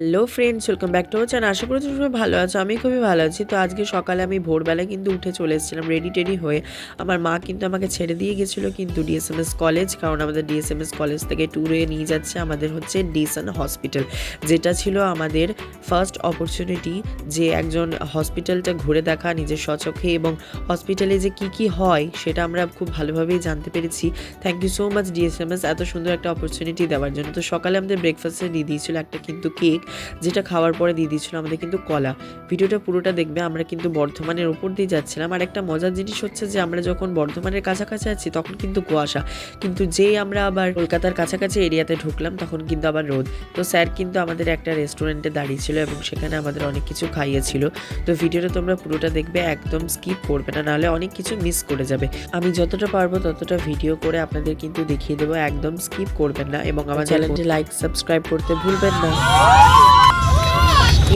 Hello friends, welcome back to our channel. আশা করি তুমি সবাই ভালো আছো। আমি খুবই ভালো আছি। তো আজকে সকালে আমি ভোরবেলা কিন্তু উঠে চলে এসেছিলাম রেডি টেডি হয়ে। আমার মা কিন্তু আমাকে ছেড়ে দিয়ে গেছিলো কিন্তু ডিএসএমএস কলেজ, কারণ আমাদের ডিএসএমএস কলেজ থেকে ট্যুরে নিয়ে যাচ্ছে আমাদের হচ্ছে ডিসান হসপিটাল, যেটা ছিল আমাদের ফার্স্ট অপরচুনিটি যে একজন হসপিটালটা ঘুরে দেখা নিজের স্বচক্ষে, এবং হসপিটালে যে কি হয় সেটা আমরা খুব ভালোভাবেই জানতে পেরেছি। Thank you so much DSMS এত সুন্দর একটা অপরচুনিটি দেওয়ার জন্য। তো সকালে আমাদের ব্রেকফাস্টে দিয়ে দিয়েছিল একটা কিন্তু কেক, যেটা খাওয়ার পরে দিয়ে দিয়েছিল আমাদের কিন্তু কলা। ভিডিওটা পুরোটা দেখবে। আমরা কিন্তু বর্ধমানের ওপর দিয়ে যাচ্ছিলাম, আর একটা মজার জিনিস হচ্ছে যে আমরা যখন বর্ধমানের কাছাকাছি আছি তখন কিন্তু কুয়াশা, কিন্তু যেই আমরা আবার কলকাতার কাছাকাছি এরিয়াতে ঢুকলাম তখন কিন্তু আবার রোদ। তো স্যার কিন্তু আমাদের একটা রেস্টুরেন্টে দাঁড়িয়েছিল এবং সেখানে আমাদের অনেক কিছু খাইয়েছিল। তো ভিডিওটা তোমরা পুরোটা দেখবে, একদম স্কিপ করবে না, নাহলে অনেক কিছু মিস করে যাবে। আমি যতটা পারবো ততটা ভিডিও করে আপনাদের কিন্তু দেখিয়ে দেবো, একদম স্কিপ করবেন না, এবং আমার চ্যানেলটি লাইক সাবস্ক্রাইব করতে ভুলবেন না।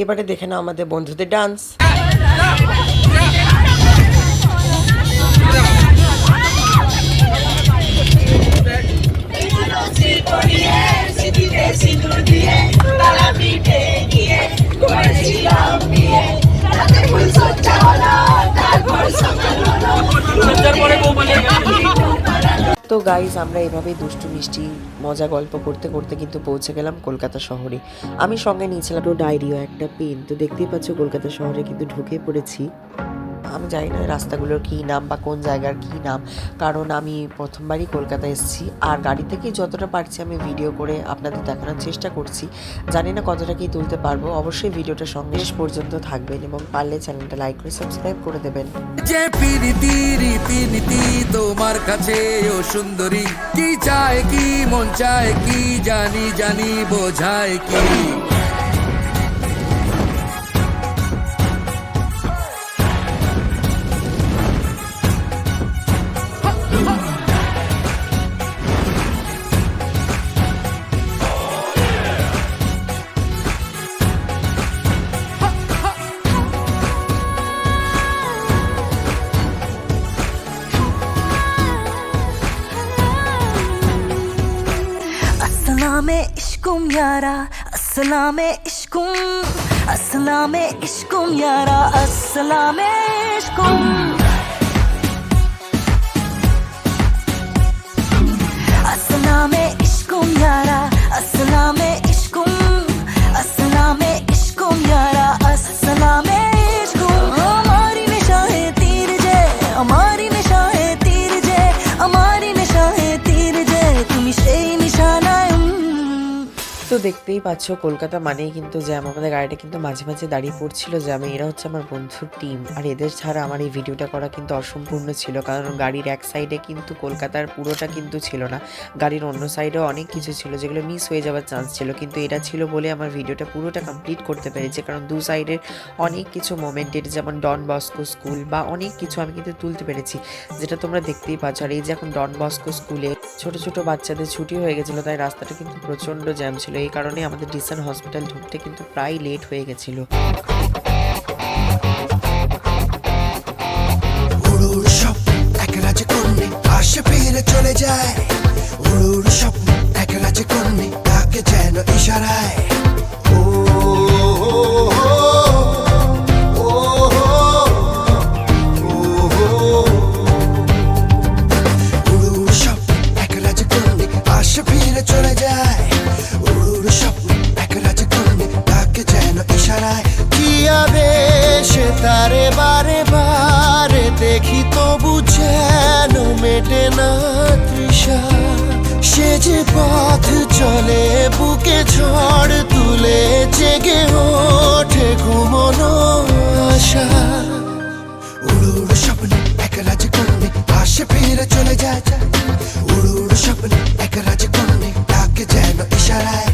এবারে দেখে নাও আমাদের বন্ধুদের ডান্স। তো গাইজ, আমরা এভাবেই দুষ্টু মিষ্টি মজা গল্প করতে করতে কিন্তু পৌঁছে গেলাম কলকাতা শহরে। আমি সঙ্গে নিয়েছিলাম ডায়েরিও, একটা পেন। তো দেখতেই পাচ্ছ কলকাতা শহরে কিন্তু ঢুকে পড়েছি। আমি জানি না রাস্তাগুলোর কী নাম বা কোন জায়গার কী নাম, কারণ আমি প্রথমবারই কলকাতা এসেছি, আর গাড়ি থেকে যতটা পারছি আমি ভিডিও করে আপনাদের দেখানোর চেষ্টা করছি। জানি না কতটা কি তুলতে পারবো। অবশ্যই ভিডিওটা সঙ্গে শেষ পর্যন্ত থাকবেন, এবং পারলে চ্যানেলটা লাইক করে সাবস্ক্রাইব করে দেবেন। যে প্রীতি রীতিনীতি তোমার কাছে ও সুন্দরী, কি চায় কি মন চায় কি জানি জানি বোঝায় কি। अस्सलामे इश्कुम यारा, अस्सलामे इश्कुम, अस्सलामे इश्कुम यारा, अस्सलामे इश्कुम, अस्सलामे इश्कुम यारा, अस्सलामे इश्कुम, अस्सलामे इश्कुम यारा, अस्सलामे इश्कुम। हमारी निशाहे तीर जे, हमारी निशाहे तीर जे, हमारी निशाहे तीर जे, तुम সেই নিশানায়। তো দেখতেই পাচ্ছ কলকাতা মানেই কিন্তু জ্যাম। আমাদের গাড়িটা কিন্তু মাঝে মাঝে দাঁড়িয়ে পড়ছিল জ্যামে। এরা হচ্ছে আমার বন্ধুর টিম, আর এদের ছাড়া আমার এই ভিডিওটা করা কিন্তু অসম্পূর্ণ ছিল, কারণ গাড়ির এক সাইডে কিন্তু কলকাতার পুরোটা কিন্তু ছিল না, গাড়ির অন্য সাইডেও অনেক কিছু ছিল যেগুলো মিস হয়ে যাওয়ার চান্স ছিল, কিন্তু এটা ছিল বলে আমার ভিডিওটা পুরোটা কমপ্লিট করতে পেরেছি, কারণ দু সাইডের অনেক কিছু মোমেন্টের, যেমন ডন বস্কো স্কুল বা অনেক কিছু আমি কিন্তু তুলতে পেরেছি, যেটা তোমরা দেখতেই পাচ্ছ। আর এই যে এখন ডন বস্কো স্কুলে ছোট ছোট বাচ্চাদের ছুটি হয়ে গেছিলো, তাই রাস্তাটা কিন্তু প্রচণ্ড জ্যাম ছিল। এই কারণে আমাদের ডিসান হসপিটাল ঢুকতে কিন্তু প্রায় লেট হয়ে গেছিল। উড়ুর স্বপ্ন এক রাজকন্যা আসে ফিরে চলে যায়, উড়ুর স্বপ্ন এক রাজকন্যা তাকে যেন ইশারায়। ও উড়ুর স্বপ্ন এক রাজকন্যা আসে ফিরে চলে যায়, উড়ুর স্বপ্ন এক রাজকন্যা তাকে যেন ইশারায়। কি আবেশে তারে বারে বারে দেখি তবু যেন মেটে না তৃষা, সে যে পথ চলে বুকে ঝড় তুলে জেগে ওঠে ঘুমনো আশা। উড়ুর স্বপ্ন এক রাজকন্যা আসে ফিরে চলে যায়, উড়ুর স্বপ্ন এক রাজকন্যা তাকে যেন ইশারায়।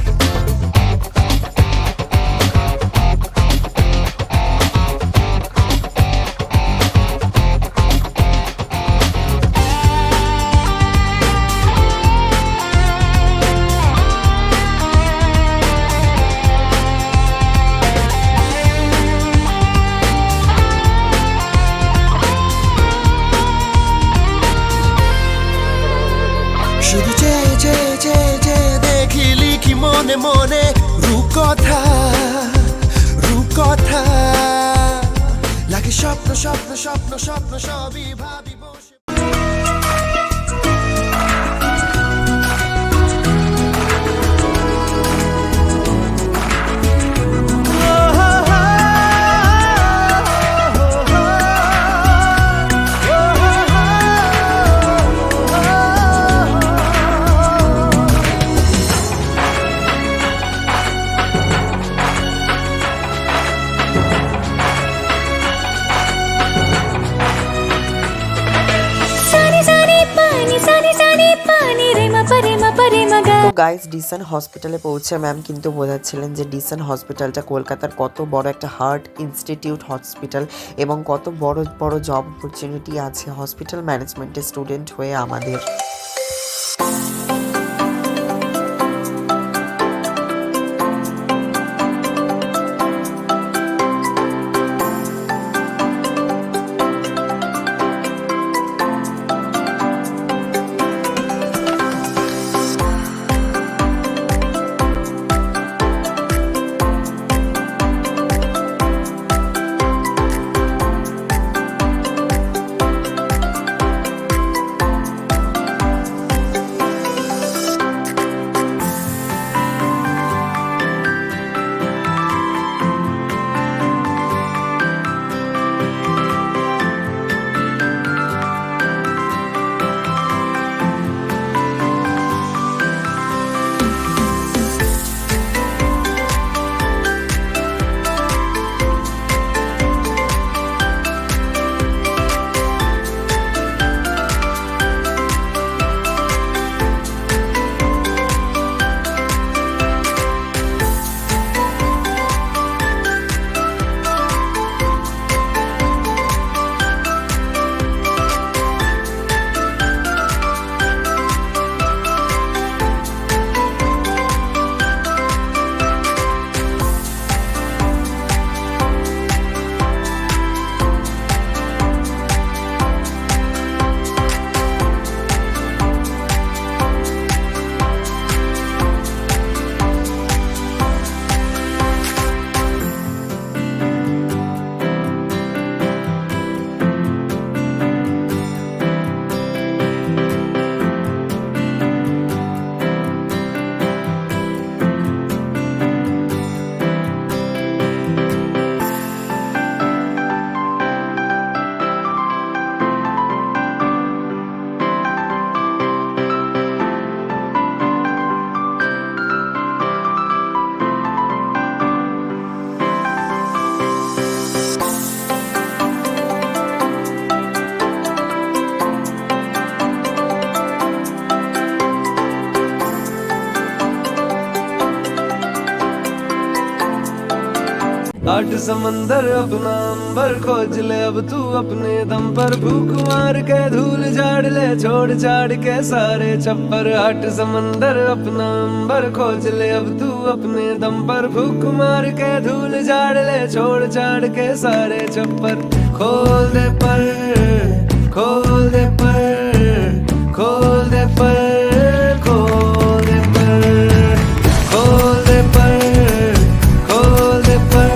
শুধু চেয়ে চেয়ে চেয়ে স্বপ্ন স্বপ্ন স্বপ্ন স্বপ্ন সবই ভাবি বসে सानी सानी पानी रे मा परे मा गा তো গাইস ডিসান হসপিটালে পৌঁছে ম্যাম কিন্তু বোঝাচ্ছিলেন যে ডিসান হসপিটালটা কলকাতার কত বড় একটা হার্ট ইনস্টিটিউট হসপিটাল এবং কত বড় বড় জব অপরচুনিটি আছে হসপিটাল ম্যানেজমেন্টের স্টুডেন্ট হয়ে আমাদের। आठ समंदर अपना अंबर खोज ले अब तू अपने दम पर भूख मार के धूल झाड़ ले छोड़ छाड़ के सारे छप्पर। आठ समंदर अपना अंबर खोज ले अब तू अपने दम पर भूख मार के धूल झाड़ ले छोड़ छाड़ के सारे छप्पर। खोल दे पर खोल दे पर खोल दे पर खोल दे पर खोल दे पर खोल दे पर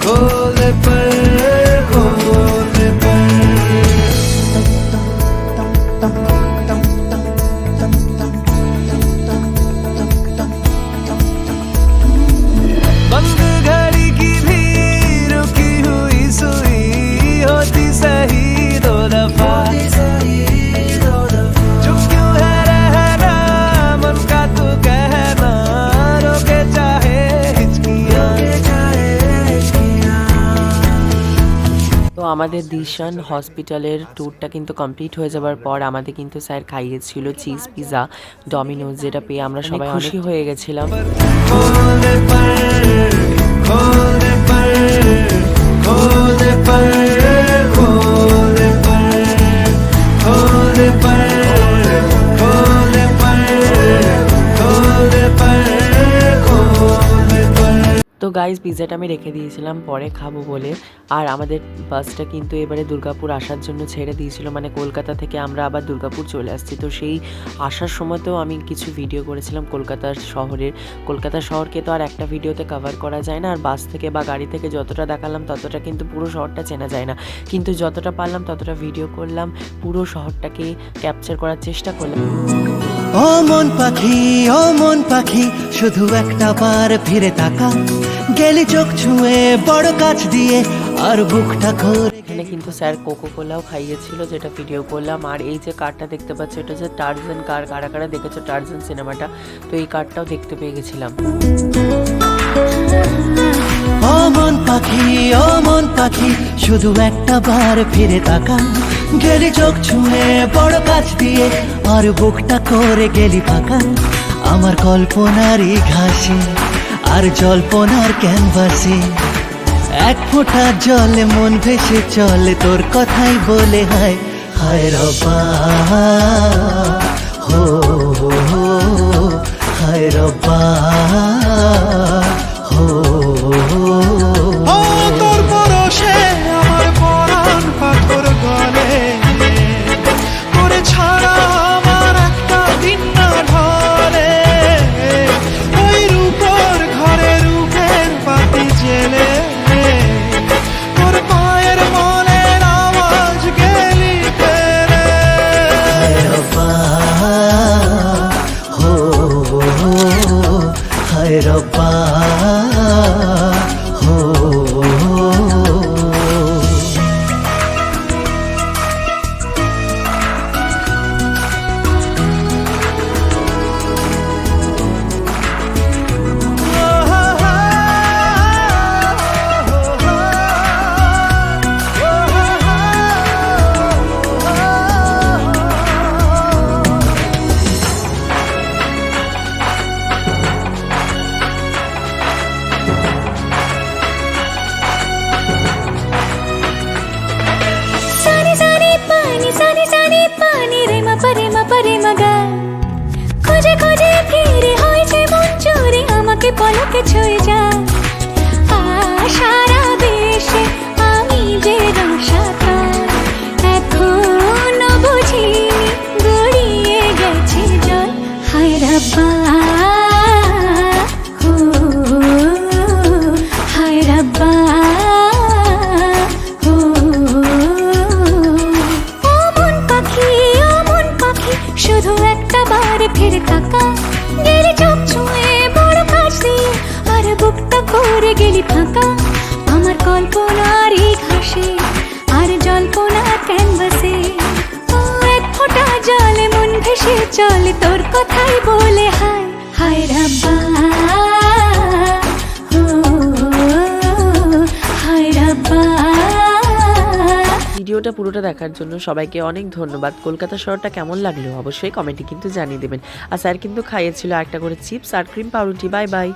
खोल दे पर खोल दे पर। बंद घड़ी की भी रुकी हुई सुई होती सही दो दफा। चुप क्यों है रहना मन का तू कहना रोके चाहे हिचकियां। তো আমাদের দিশান হসপিটালের ট্যুরটা কিন্তু কমপ্লিট হয়ে যাবার পর আমাদের কিন্তু স্যার খাইয়েছিল চিজ পিৎজা ডমিনোজ, যেটা পেয়ে আমরা সবাই খুশি হয়ে গেছিলাম। खोल दे पर खोल दे पर खोल दे पर खोल दे पर खोल दे पर खोल दे पर खोल दे पर खोल दे पर। তো গাইজ পিৎজাটা আমি রেখে দিয়েছিলাম পরে খাবো বলে। আর আমাদের বাসটা কিন্তু এবারে দুর্গাপুর আসার জন্য ছেড়ে দিয়েছিল, মানে কলকাতা থেকে আমরা আবার দুর্গাপুর চলে আসছি। তো সেই আসার সময়তেও আমি কিছু ভিডিও করেছিলাম কলকাতার শহরের। কলকাতা শহরকে তো আর একটা ভিডিওতে কভার করা যায় না, আর বাস থেকে বা গাড়ি থেকে যতটা দেখালাম ততটা কিন্তু পুরো শহরটা চেনা যায় না, কিন্তু যতটা পারলাম ততটা ভিডিও করলাম, পুরো শহরটাকে ক্যাপচার করার চেষ্টা করলাম। ও মন পাখি শুধু একটা বার ফিরে তাকা, গেলি চোখ ছুঁয়ে বড় কাছ দিয়ে আর বুকটা খোরে। এখানে কিন্তু স্যার কোকো কোলাও খাইয়েছিল, যেটা ভিডিও করলাম। আর এই যে কারটা দেখতে পাচ্ছ, এটা হচ্ছে টার্জান কার। কারা কারা দেখেছো টার্জান সিনেমাটা, তো এই কারটাও দেখতে পেয়ে গেছিলাম। ও মন পাখি শুধু একটা বার ফিরে তাকা, গেলি চোখ ছুঁয়ে বড় কাছ দিয়ে আর বুকটা করে গেলি ফাঁকা। আমার কল্পনারই ঘাসে আর জল্পনার ক্যানভাসে এক ফোঁটা জলে মন ভেসে চলে তোর কথাই বলে হায় হায় রব্বা, হো হায় রব্বা, হো তোর পরশে আমার পরাণ পাথর গলে, করে ছাড়া আমার একটা দিন না ঢলে। ওই রূপর ঘরে রূপের পাতি জেলে, তোর পায়ের মনের আওয়াজ গেলি ফেলে। হায় রব্বা, হো হায় রব্বা, হো সানি সানি পানি রে মা পরে মা গা, খোঁজে খোঁজে ফিরে হয়েছে মন চোরে, আমাকে পলকে ছুঁয়ে যা। সারা দেশে আমি যে রসাতল, এখনো বুঝিনি গড়িয়ে গেছে জল। হায় রাব্বা, হো হায় রাব্বা, হো ও মন পাখি শুধু একটা বার ফিরে তাকা, গেলি চোখ ছুঁয়ে বড় কাছ দিয়ে আর বুকটা করে গেলি ফাঁকা। আমার কল্পনারই ঘাসে আর জল্পনার ক্যানভাসে ও এক ফোঁটা জলে মন ভেসে চলে তোর কথাই বলে হায় হায় রাব্বা, হো হায় রাব্বা। ভিডিওটা পুরোটা দেখার জন্য সবাইকে অনেক ধন্যবাদ। কলকাতা শহরটা কেমন লাগলো অবশ্যই কমেন্টে কিন্তু জানিয়ে দেবেন। আর স্যার কিন্তু খাইয়েছিল একটা করে চিপস আর ক্রিম পাউরুটি। Bye bye.